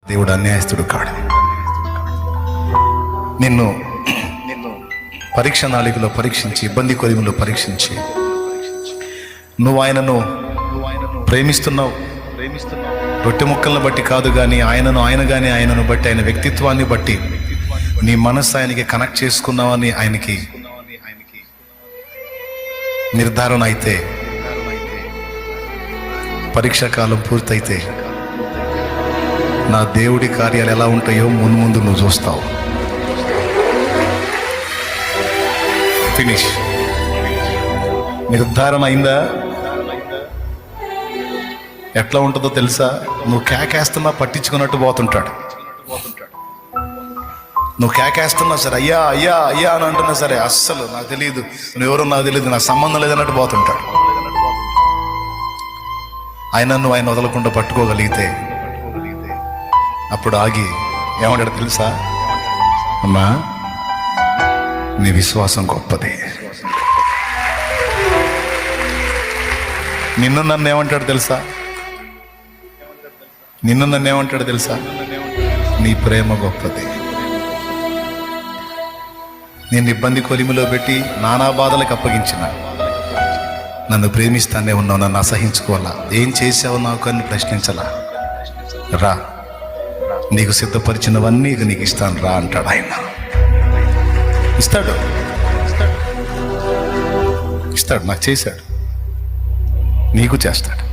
దేవుడు అన్యాయస్తుడు కాడు. నిన్ను పరీక్ష నాళికలో పరీక్షించి, ఇబ్బంది కొలిమిలో పరీక్షించి, నువ్వు ఆయనను ప్రేమిస్తున్నావు. రొట్టె ముక్కలను బట్టి కాదు కానీ ఆయనను బట్టి, ఆయన వ్యక్తిత్వాన్ని బట్టి నీ మనస్సు ఆయనకి కనెక్ట్ చేసుకున్నావని ఆయనకి నిర్ధారణ అయితే, పరీక్షా కాలం పూర్తయితే నా దేవుడి కార్యాలు ఎలా ఉంటాయో ముందు నువ్వు చూస్తావు. ఫినిష్. నిర్ధారణ అయిందా? ఎట్లా ఉంటుందో తెలుసా? నువ్వు కేకేస్తున్నా పట్టించుకున్నట్టు పోతుంటాడు. నువ్వు కేకేస్తున్నా సరే, అయ్యా అయ్యా అయ్యా అని అంటున్నా సరే, అస్సలు నాకు తెలియదు, నువ్వెవరో నాకు తెలియదు, నాకు సంబంధం లేదన్నట్టు పోతుంటాడు. ఆయన వదలకుండా పట్టుకోగలిగితే అప్పుడు ఆగి ఏమంటాడు తెలుసా? అమ్మా, నీ విశ్వాసం గొప్పది. నన్ను ఏమంటాడు తెలుసా? నన్ను ఏమంటాడు తెలుసా? నీ ప్రేమ గొప్పది. నేను ఇబ్బంది కొలిమిలో పెట్టి నానా బాధలకు అప్పగించిన, నన్ను ప్రేమిస్తానే ఉన్నావు, నన్ను అసహించుకోవాలా, ఏం చేసావు నాకు అని ప్రశ్నించలా. రా, నీకు సిద్ధపరిచినవన్నీ ఇక నీకు ఇస్తాను రా అంటాడు ఆయన. ఇస్తాడు, నాకు చేశాడు, నీకు చేస్తాడు.